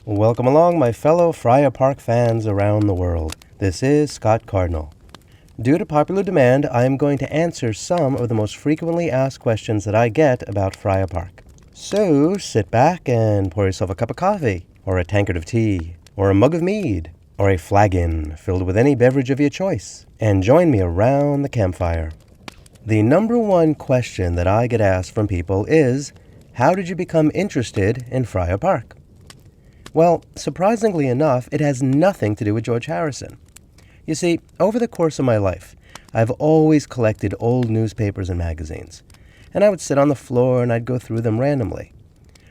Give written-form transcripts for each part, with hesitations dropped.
Welcome along, my fellow Friar Park fans around the world. This is Scott Cardinal. Due to popular demand, I am going to answer some of the most frequently asked questions that I get about Friar Park. So sit back and pour yourself a cup of coffee, or a tankard of tea, or a mug of mead, or a flagon filled with any beverage of your choice, and join me around the campfire. The number one question that I get asked from people is, how did you become interested in Friar Park? Well, surprisingly enough, it has nothing to do with George Harrison. You see, over the course of my life, I've always collected old newspapers and magazines, and I would sit on the floor and I'd go through them randomly.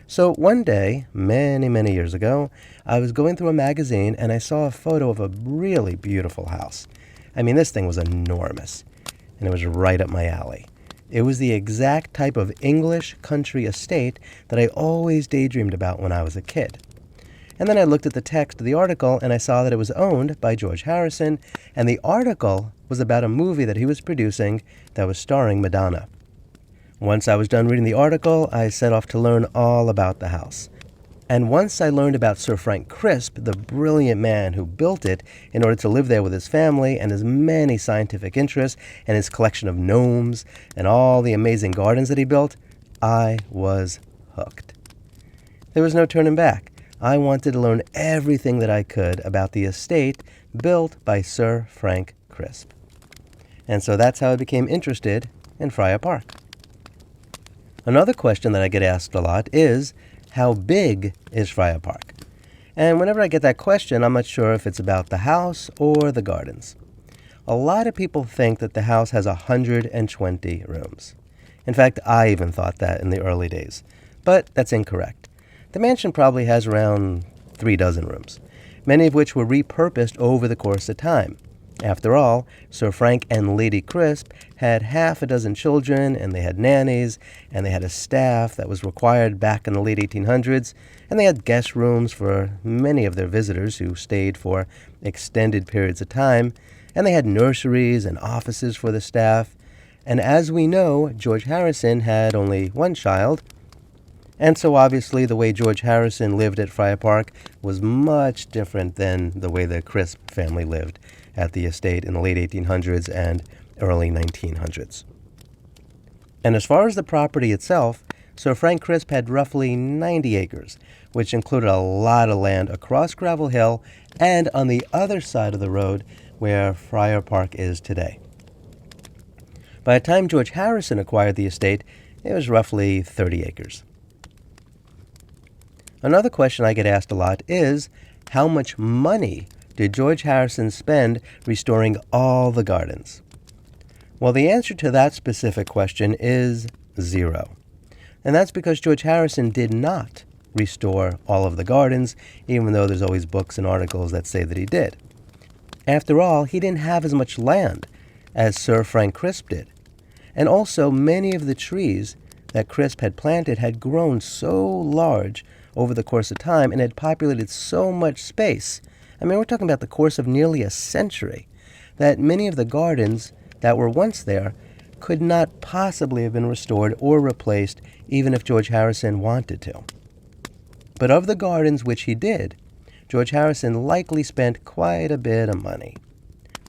So one day, many years ago, I was going through a magazine and I saw a photo of a really beautiful house. I mean, this thing was enormous, and it was right up my alley. It was the exact type of English country estate that I always daydreamed about when I was a kid. And then I looked at the text of the article and I saw that it was owned by George Harrison, and the article was about a movie that he was producing that was starring Madonna. Once I was done reading the article, I set off to learn all about the house. And once I learned about Sir Frank Crisp, the brilliant man who built it in order to live there with his family and his many scientific interests and his collection of gnomes and all the amazing gardens that he built, I was hooked. There was no turning back. I wanted to learn everything that I could about the estate built by Sir Frank Crisp. And so that's how I became interested in Friar Park. Another question that I get asked a lot is, how big is Friar Park? And whenever I get that question, I'm not sure if it's about the house or the gardens. A lot of people think that the house has 120 rooms. In fact, I even thought that in the early days. But that's incorrect. The mansion probably has around 36 rooms, many of which were repurposed over the course of time. After all, Sir Frank and Lady Crisp had half a dozen children, and they had nannies, and they had a staff that was required back in the late 1800s, and they had guest rooms for many of their visitors who stayed for extended periods of time, and they had nurseries and offices for the staff. And as we know, George Harrison had only one child, and so obviously the way George Harrison lived at Friar Park was much different than the way the Crisp family lived at the estate in the late 1800s and early 1900s. And as far as the property itself, Sir Frank Crisp had roughly 90 acres, which included a lot of land across Gravel Hill and on the other side of the road where Friar Park is today. By the time George Harrison acquired the estate, it was roughly 30 acres. Another question I get asked a lot is, how much money did George Harrison spend restoring all the gardens? Well, the answer to that specific question is zero. And that's because George Harrison did not restore all of the gardens, even though there's always books and articles that say that he did. After all, he didn't have as much land as Sir Frank Crisp did. And also, many of the trees that Crisp had planted had grown so large over the course of time and had populated so much space. I mean, we're talking about the course of nearly a century, that many of the gardens that were once there could not possibly have been restored or replaced, even if George Harrison wanted to. But of the gardens which he did, George Harrison likely spent quite a bit of money.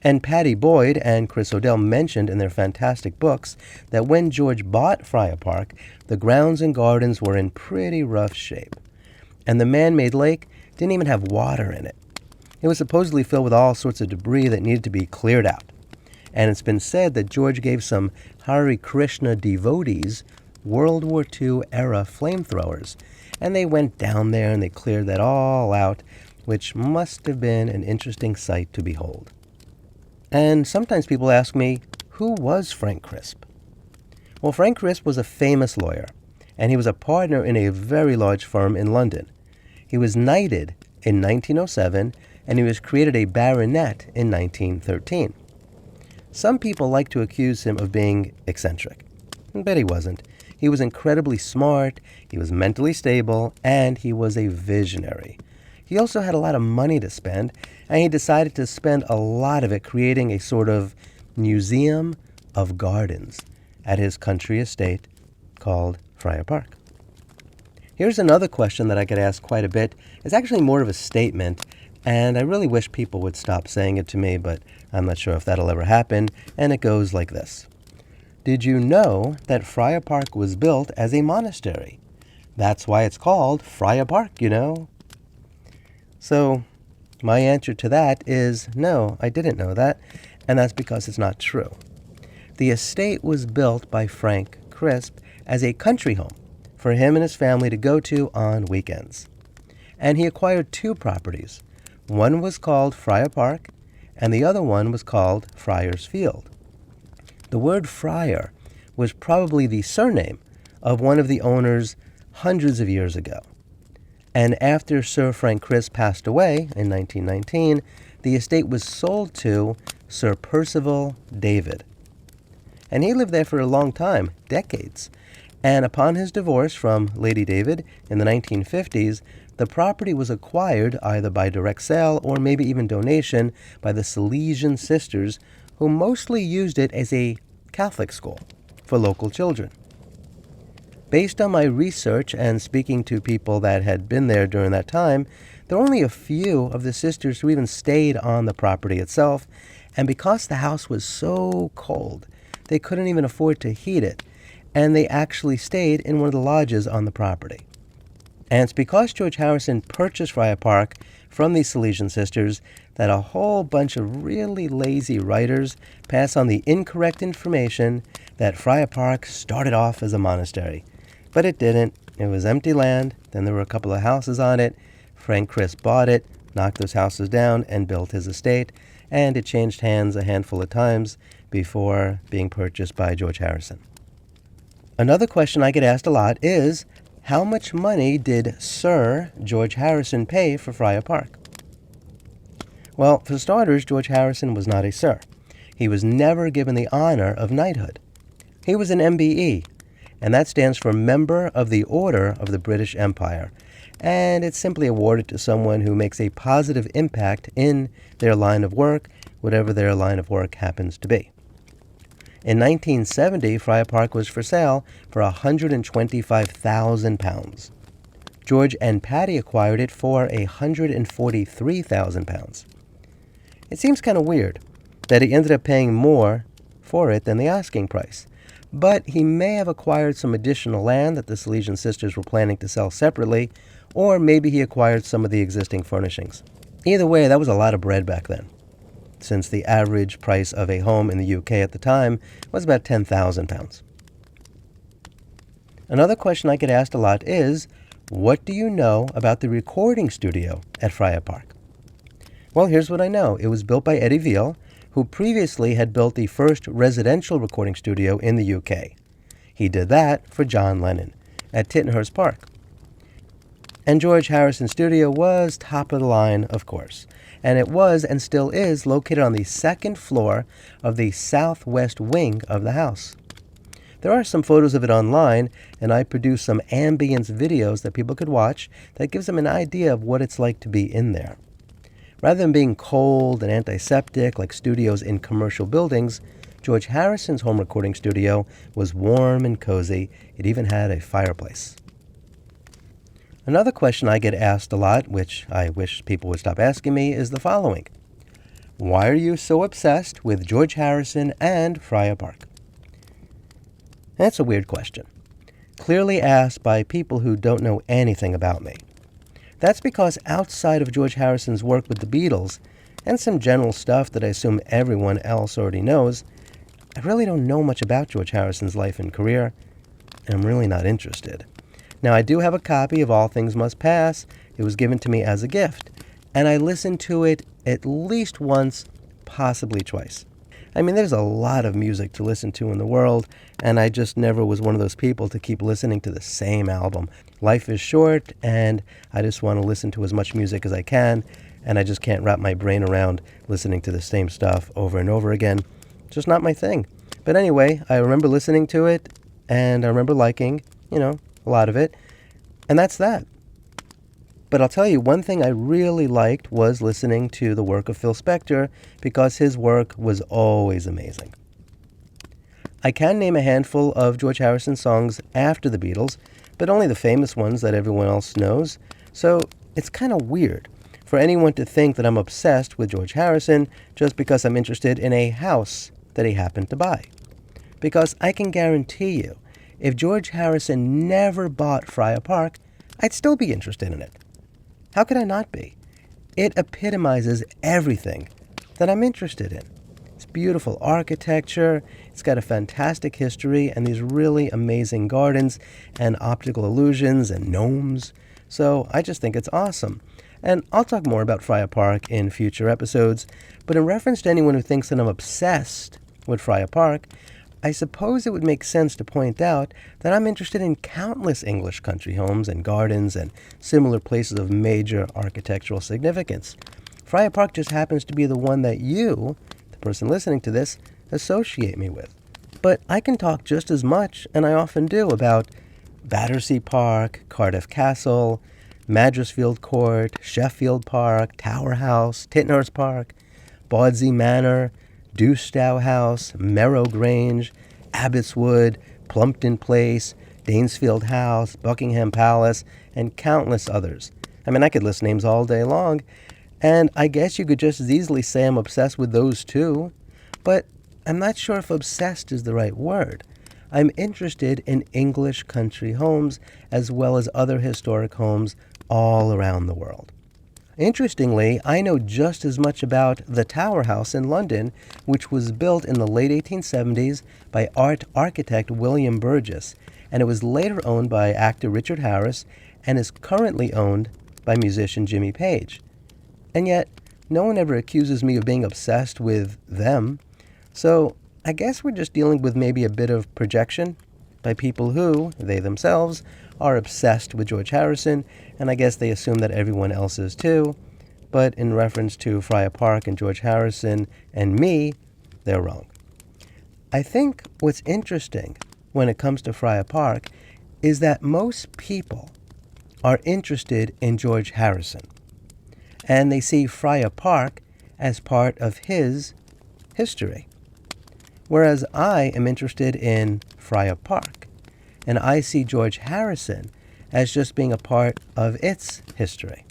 And Patty Boyd and Chris O'Dell mentioned in their fantastic books that when George bought Friar Park, the grounds and gardens were in pretty rough shape. And the man-made lake didn't even have water in it. It was supposedly filled with all sorts of debris that needed to be cleared out. And it's been said that George gave some Hare Krishna devotees World War II era flamethrowers, and they went down there and they cleared that all out, which must have been an interesting sight to behold. And sometimes people ask me, who was Frank Crisp? Well, Frank Crisp was a famous lawyer, and he was a partner in a very large firm in London. He was knighted in 1907, and he was created a baronet in 1913. Some people like to accuse him of being eccentric, but he wasn't. He was incredibly smart, he was mentally stable, and he was a visionary. He also had a lot of money to spend, and he decided to spend a lot of it creating a sort of museum of gardens at his country estate called Friar Park. Here's another question that I get asked quite a bit. It's actually more of a statement, and I really wish people would stop saying it to me, but I'm not sure if that'll ever happen, and it goes like this. Did you know that Friar Park was built as a monastery? That's why it's called Friar Park, you know. So my answer to that is no, I didn't know that, and that's because it's not true. The estate was built by Frank Crisp as a country home for him and his family to go to on weekends. And he acquired two properties. One was called Friar Park, and the other one was called Friar's Field. The word friar was probably the surname of one of the owners hundreds of years ago. And after Sir Frank Crisp passed away in 1919, the estate was sold to Sir Percival David. And he lived there for a long time, decades. And upon his divorce from Lady David in the 1950s, the property was acquired either by direct sale or maybe even donation by the Salesian sisters, who mostly used it as a Catholic school for local children. Based on my research and speaking to people that had been there during that time, there were only a few of the sisters who even stayed on the property itself, and because the house was so cold, they couldn't even afford to heat it, and they actually stayed in one of the lodges on the property. And it's because George Harrison purchased Friar Park from these Salesian sisters that a whole bunch of really lazy writers pass on the incorrect information that Friar Park started off as a monastery. But it didn't. It was empty land. Then there were a couple of houses on it. Frank Crisp bought it, knocked those houses down, and built his estate. And it changed hands a handful of times before being purchased by George Harrison. Another question I get asked a lot is, how much money did Sir George Harrison pay for Friar Park? Well, for starters, George Harrison was not a sir. He was never given the honor of knighthood. He was an MBE, and that stands for Member of the Order of the British Empire, and it's simply awarded to someone who makes a positive impact in their line of work, whatever their line of work happens to be. In 1970, Friar Park was for sale for £125,000. George and Patty acquired it for £143,000. It seems kind of weird that he ended up paying more for it than the asking price, but he may have acquired some additional land that the Salesian sisters were planning to sell separately, or maybe he acquired some of the existing furnishings. Either way, that was a lot of bread back then, since the average price of a home in the UK at the time was about £10,000. Another question I get asked a lot is, what do you know about the recording studio at Friar Park? Well, here's what I know. It was built by Eddie Veal, who previously had built the first residential recording studio in the UK. He did that for John Lennon at Tittenhurst Park. And George Harrison's studio was top of the line, of course. And it was and still is located on the second floor of the southwest wing of the house. There are some photos of it online, and I produced some ambience videos that people could watch that gives them an idea of what it's like to be in there. Rather than being cold and antiseptic like studios in commercial buildings, George Harrison's home recording studio was warm and cozy. It even had a fireplace. Another question I get asked a lot, which I wish people would stop asking me, is the following. Why are you so obsessed with George Harrison and Friar Park? That's a weird question. Clearly asked by people who don't know anything about me. That's because outside of George Harrison's work with the Beatles, and some general stuff that I assume everyone else already knows, I really don't know much about George Harrison's life and career, and I'm really not interested. Now, I do have a copy of All Things Must Pass. It was given to me as a gift, and I listened to it at least once, possibly twice. I mean, there's a lot of music to listen to in the world, and I just never was one of those people to keep listening to the same album. Life is short, and I just want to listen to as much music as I can, and I just can't wrap my brain around listening to the same stuff over and over again. It's just not my thing. But anyway, I remember listening to it, and I remember liking, a lot of it, and that's that. But I'll tell you, one thing I really liked was listening to the work of Phil Spector, because his work was always amazing. I can name a handful of George Harrison songs after the Beatles, but only the famous ones that everyone else knows. So it's kind of weird for anyone to think that I'm obsessed with George Harrison just because I'm interested in a house that he happened to buy. Because I can guarantee you, if George Harrison never bought Friar Park, I'd still be interested in it. How could I not be? It epitomizes everything that I'm interested in. It's beautiful architecture, it's got a fantastic history, and these really amazing gardens and optical illusions and gnomes. So I just think it's awesome. And I'll talk more about Friar Park in future episodes, but in reference to anyone who thinks that I'm obsessed with Friar Park, I suppose it would make sense to point out that I'm interested in countless English country homes and gardens and similar places of major architectural significance. Friar Park just happens to be the one that you, the person listening to this, associate me with. But I can talk just as much, and I often do, about Battersea Park, Cardiff Castle, Madresfield Court, Sheffield Park, Tower House, Tittenhurst Park, Bawdsey Manor, Dewstow House, Merrow Grange, Abbotswood, Plumpton Place, Danesfield House, Buckingham Palace, and countless others. I mean, I could list names all day long, and I guess you could just as easily say I'm obsessed with those too, but I'm not sure if obsessed is the right word. I'm interested in English country homes as well as other historic homes all around the world. Interestingly, I know just as much about the Tower House in London, which was built in the late 1870s by art architect William Burgess, and it was later owned by actor Richard Harris and is currently owned by musician Jimmy Page. And yet, no one ever accuses me of being obsessed with them. So I guess we're just dealing with maybe a bit of projection by people who, they themselves, are obsessed with George Harrison, and I guess they assume that everyone else is too. But in reference to Friar Park and George Harrison and me, they're wrong. I think what's interesting when it comes to Friar Park is that most people are interested in George Harrison, and they see Friar Park as part of his history. Whereas I am interested in Friar Park, and I see George Harrison as just being a part of its history.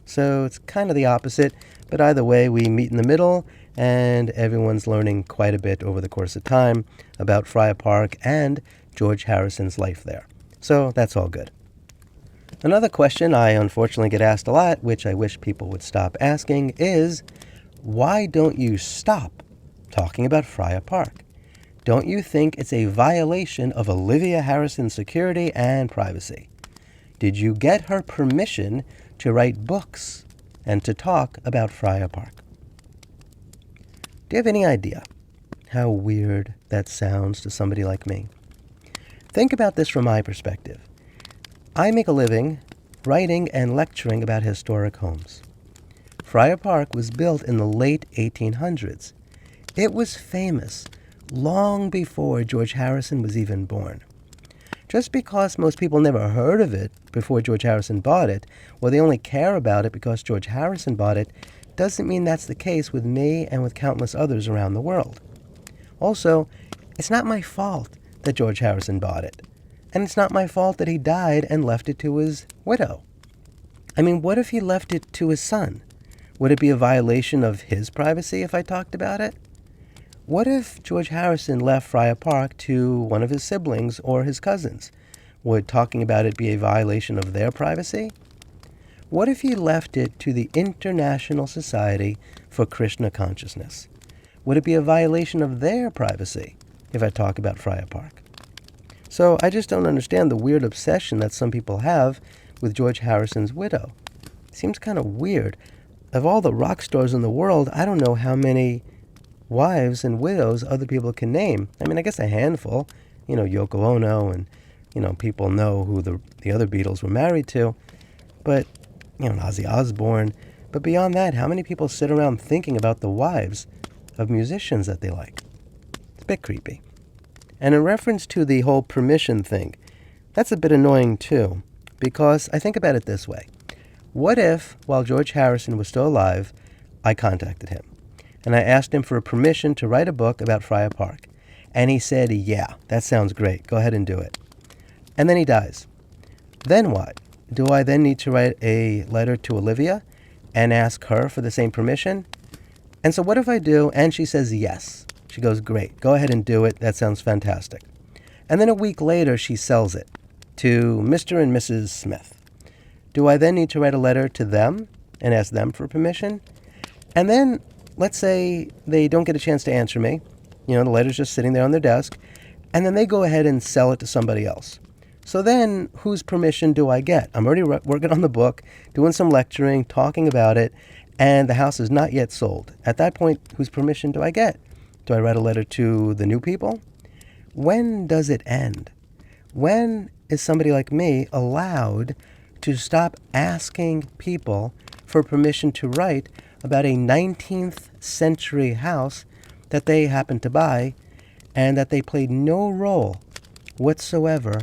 So it's kind of the opposite, but either way we meet in the middle, and everyone's learning quite a bit over the course of time about Friar Park and George Harrison's life there. So that's all good. Another question I unfortunately get asked a lot, which I wish people would stop asking, is why don't you stop talking about Friar Park? Don't you think it's a violation of Olivia Harrison's security and privacy? Did you get her permission to write books and to talk about Friar Park? Do you have any idea how weird that sounds to somebody like me? Think about this from my perspective. I make a living writing and lecturing about historic homes. Friar Park was built in the late 1800s. It was famous long before George Harrison was even born. Just because most people never heard of it before George Harrison bought it, or they only care about it because George Harrison bought it, doesn't mean that's the case with me and with countless others around the world. Also, it's not my fault that George Harrison bought it. And it's not my fault that he died and left it to his widow. I mean, what if he left it to his son? Would it be a violation of his privacy if I talked about it? What if George Harrison left Friar Park to one of his siblings or his cousins? Would talking about it be a violation of their privacy? What if he left it to the International Society for Krishna Consciousness? Would it be a violation of their privacy if I talk about Friar Park? So I just don't understand the weird obsession that some people have with George Harrison's widow. It seems kind of weird. Of all the rock stars in the world, I don't know how many wives and widows other people can name. I mean, I guess a handful. Yoko Ono, and, people know who the other Beatles were married to. But, Ozzy Osbourne. But beyond that, how many people sit around thinking about the wives of musicians that they like? It's a bit creepy. And in reference to the whole permission thing, that's a bit annoying too, because I think about it this way. What if, while George Harrison was still alive, I contacted him, and I asked him for permission to write a book about Friar Park, and he said, yeah, that sounds great, go ahead and do it. And then he dies. Then what? Do I then need to write a letter to Olivia and ask her for the same permission? And so what if I do and she says yes? She goes, great, go ahead and do it. That sounds fantastic. And then a week later, she sells it to Mr. and Mrs. Smith. Do I then need to write a letter to them and ask them for permission? And then let's say they don't get a chance to answer me. You know, the letter's just sitting there on their desk. And then they go ahead and sell it to somebody else. So then whose permission do I get? I'm already working on the book, doing some lecturing, talking about it, and the house is not yet sold. At that point, whose permission do I get? Do I write a letter to the new people? When does it end? When is somebody like me allowed to stop asking people for permission to write about a 19th century house that they happened to buy and that they played no role whatsoever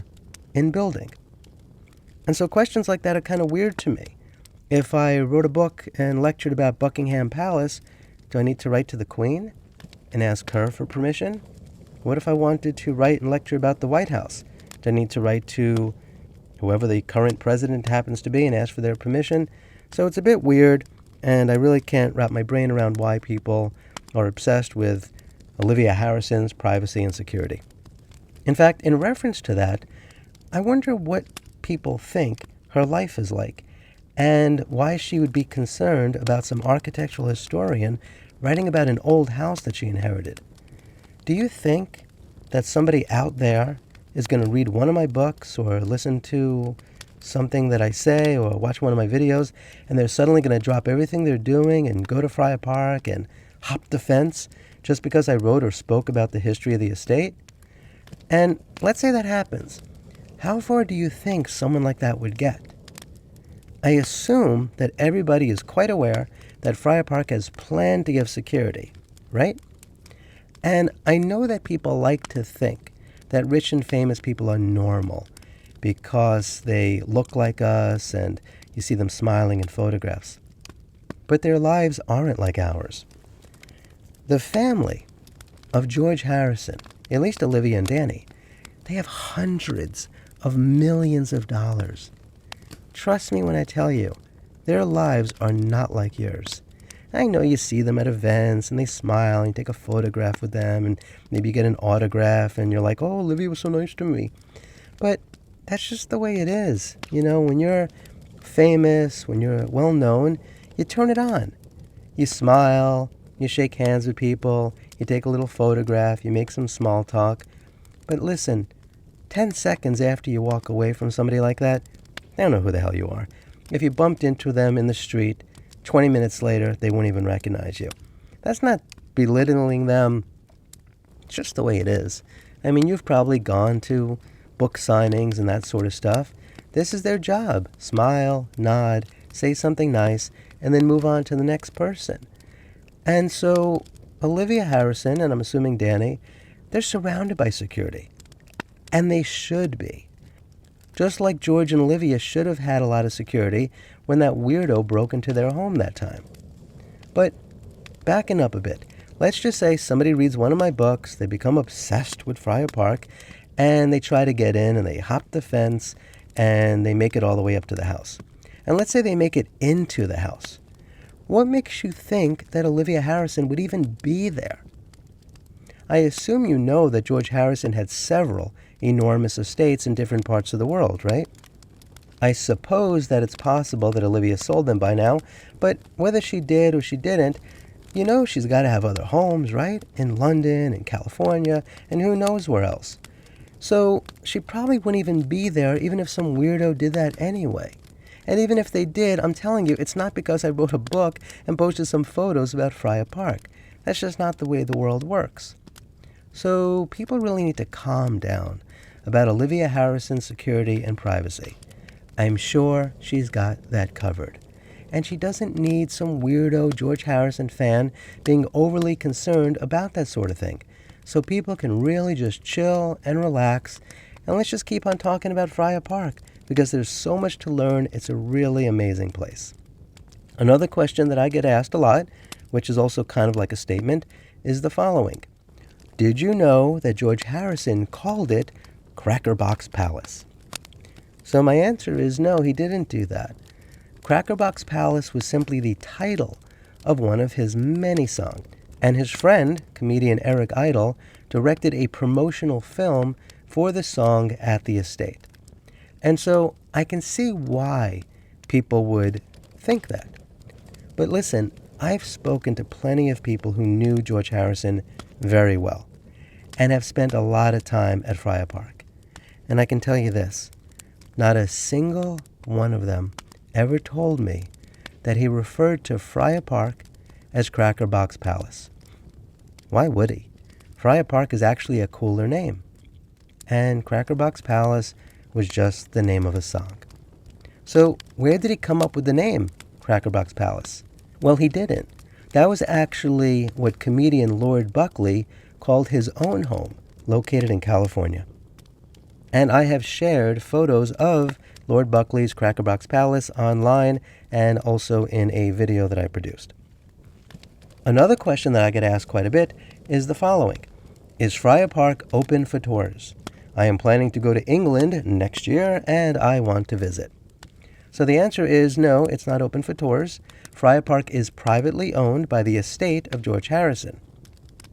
in building? And so questions like that are kind of weird to me. If I wrote a book and lectured about Buckingham Palace, do I need to write to the Queen and ask her for permission? What if I wanted to write and lecture about the White House? Do I need to write to whoever the current president happens to be and ask for their permission? So it's a bit weird, and I really can't wrap my brain around why people are obsessed with Olivia Harrison's privacy and security. In fact, in reference to that, I wonder what people think her life is like and why she would be concerned about some architectural historian writing about an old house that she inherited. Do you think that somebody out there is going to read one of my books or listen to something that I say or watch one of my videos and they're suddenly going to drop everything they're doing and go to Friar Park and hop the fence just because I wrote or spoke about the history of the estate? And let's say that happens. How far do you think someone like that would get? I assume that everybody is quite aware that Friar Park has planned to give security, right? And I know that people like to think that rich and famous people are normal because they look like us and you see them smiling in photographs. But their lives aren't like ours. The family of George Harrison, at least Olivia and Danny, they have hundreds of millions of dollars. Trust me when I tell you, their lives are not like yours. I know you see them at events and they smile and you take a photograph with them and maybe you get an autograph and you're like, oh, Olivia was so nice to me. But that's just the way it is. You know, when you're famous, when you're well known, you turn it on. You smile, you shake hands with people, you take a little photograph, you make some small talk. But listen, 10 seconds after you walk away from somebody like that, they don't know who the hell you are. If you bumped into them in the street, 20 minutes later, they won't even recognize you. That's not belittling them. It's just the way it is. I mean, you've probably gone to book signings and that sort of stuff. This is their job. Smile, nod, say something nice, and then move on to the next person. And so Olivia Harrison, and I'm assuming Danny, they're surrounded by security. And they should be. Just like George and Olivia should have had a lot of security when that weirdo broke into their home that time. But backing up a bit, let's just say somebody reads one of my books, they become obsessed with Friar Park, and they try to get in and they hop the fence and they make it all the way up to the house. And let's say they make it into the house. What makes you think that Olivia Harrison would even be there? I assume you know that George Harrison had several enormous estates in different parts of the world, right? I suppose that it's possible that Olivia sold them by now, but whether she did or she didn't, you know she's got to have other homes, right? In London and California and who knows where else. So she probably wouldn't even be there even if some weirdo did that anyway. And even if they did, I'm telling you, it's not because I wrote a book and posted some photos about Friar Park. That's just not the way the world works. So people really need to calm down about Olivia Harrison's security and privacy. I'm sure she's got that covered. And she doesn't need some weirdo George Harrison fan being overly concerned about that sort of thing. So people can really just chill and relax, and let's just keep on talking about Friar Park, because there's so much to learn. It's a really amazing place. Another question that I get asked a lot, which is also kind of like a statement, is the following. Did you know that George Harrison called it Cracker Box Palace? So my answer is no, he didn't do that. Crackerbox Palace was simply the title of one of his many songs, and his friend, comedian Eric Idle, directed a promotional film for the song at the estate. And so I can see why people would think that. But listen, I've spoken to plenty of people who knew George Harrison very well and have spent a lot of time at Friar Park. And I can tell you this, not a single one of them ever told me that he referred to Friar Park as Crackerbox Palace. Why would he? Friar Park is actually a cooler name. And Crackerbox Palace was just the name of a song. So where did he come up with the name Crackerbox Palace? Well, he didn't. That was actually what comedian Lord Buckley called his own home, located in California. And I have shared photos of Lord Buckley's Crackerbox Palace online and also in a video that I produced. Another question that I get asked quite a bit is the following. Is Friar Park open for tours? I am planning to go to England next year and I want to visit. So the answer is no, it's not open for tours. Friar Park is privately owned by the estate of George Harrison.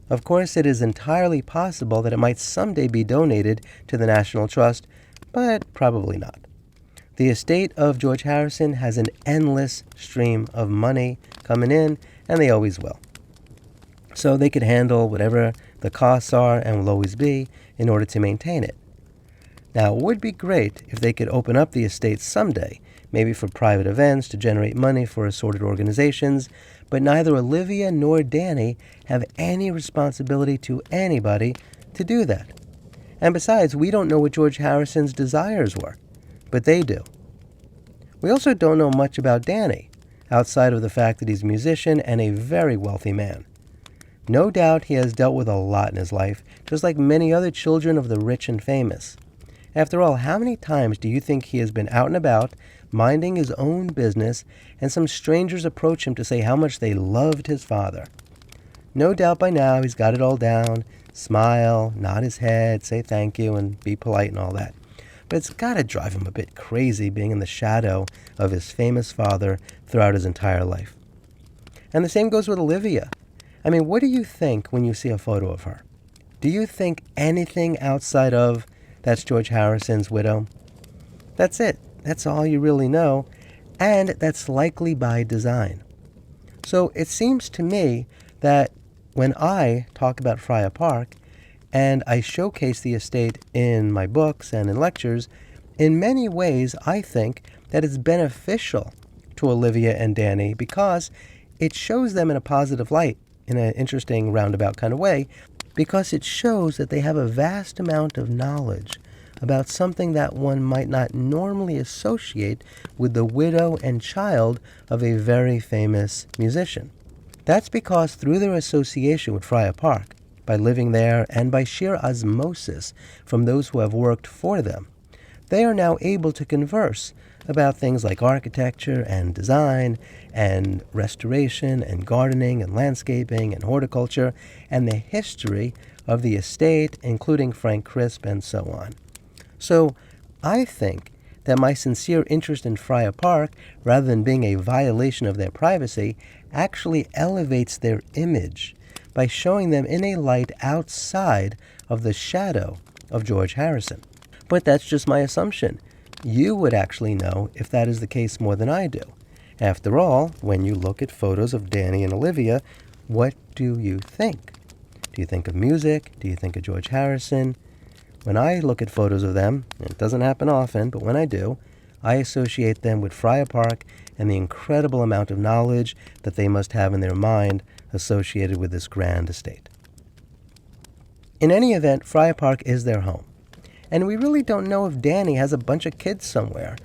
Of course, it is entirely possible that it might someday be donated to the National Trust, but probably not. The estate of George Harrison has an endless stream of money coming in, and they always will. So they could handle whatever the costs are and will always be in order to maintain it. Now, it would be great if they could open up the estate someday, maybe for private events to generate money for assorted organizations, but neither Olivia nor Danny have any responsibility to anybody to do that. And besides, we don't know what George Harrison's desires were, but they do. We also don't know much about Danny, outside of the fact that he's a musician and a very wealthy man. No doubt he has dealt with a lot in his life, just like many other children of the rich and famous. After all, how many times do you think he has been out and about, minding his own business, and some strangers approach him to say how much they loved his father? No doubt by now he's got it all down, smile, nod his head, say thank you, and be polite and all that. But it's got to drive him a bit crazy being in the shadow of his famous father throughout his entire life. And the same goes with Olivia. I mean, what do you think when you see a photo of her? Do you think anything outside of, that's George Harrison's widow? That's it. That's all you really know. And that's likely by design. So it seems to me that when I talk about Friar Park, and I showcase the estate in my books and in lectures, in many ways I think that it's beneficial to Olivia and Danny because it shows them in a positive light, in an interesting roundabout kind of way, because it shows that they have a vast amount of knowledge about something that one might not normally associate with the widow and child of a very famous musician. That's because through their association with Friar Park, by living there and by sheer osmosis from those who have worked for them, they are now able to converse about things like architecture and design and restoration and gardening and landscaping and horticulture and the history of the estate, including Frank Crisp and so on. So I think that my sincere interest in Friar Park, rather than being a violation of their privacy, actually elevates their image by showing them in a light outside of the shadow of George Harrison. But that's just my assumption. You would actually know if that is the case more than I do. After all, when you look at photos of Danny and Olivia, what do you think? Do you think of music? Do you think of George Harrison? When I look at photos of them, and it doesn't happen often, but when I do, I associate them with Friar Park and the incredible amount of knowledge that they must have in their mind associated with this grand estate. In any event, Friar Park is their home. And we really don't know if Danny has a bunch of kids somewhere,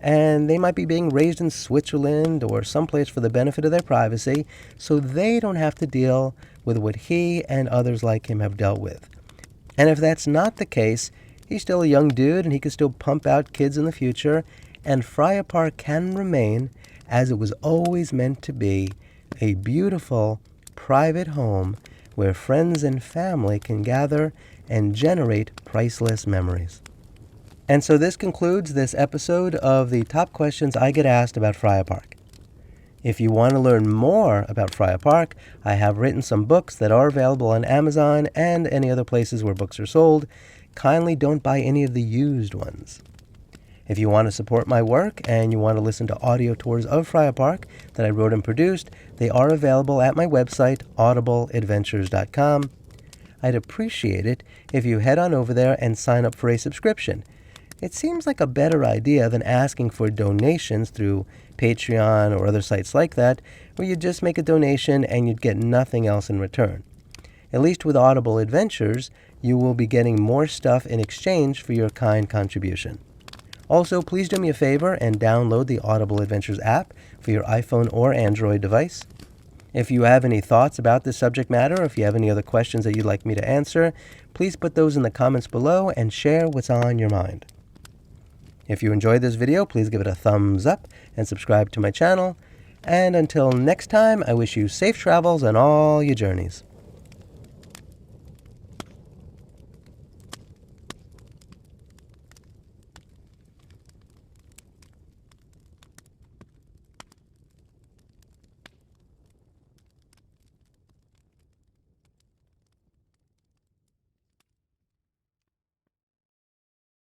and they might be being raised in Switzerland or someplace for the benefit of their privacy, so they don't have to deal with what he and others like him have dealt with. And if that's not the case, he's still a young dude and he can still pump out kids in the future, and Friar Park can remain, as it was always meant to be, a beautiful, private home where friends and family can gather and generate priceless memories. And so this concludes this episode of the top questions I get asked about Friar Park. If you want to learn more about Friar Park, I have written some books that are available on Amazon and any other places where books are sold. Kindly don't buy any of the used ones. If you want to support my work and you want to listen to audio tours of Friar Park that I wrote and produced, they are available at my website, audibleadventures.com. I'd appreciate it if you head on over there and sign up for a subscription. It seems like a better idea than asking for donations through Patreon or other sites like that, where you just make a donation and you'd get nothing else in return. At least with Audible Adventures, you will be getting more stuff in exchange for your kind contribution. Also, please do me a favor and download the Audible Adventures app for your iPhone or Android device. If you have any thoughts about this subject matter, or if you have any other questions that you'd like me to answer, please put those in the comments below and share what's on your mind. If you enjoyed this video, please give it a thumbs up and subscribe to my channel. And until next time, I wish you safe travels on all your journeys.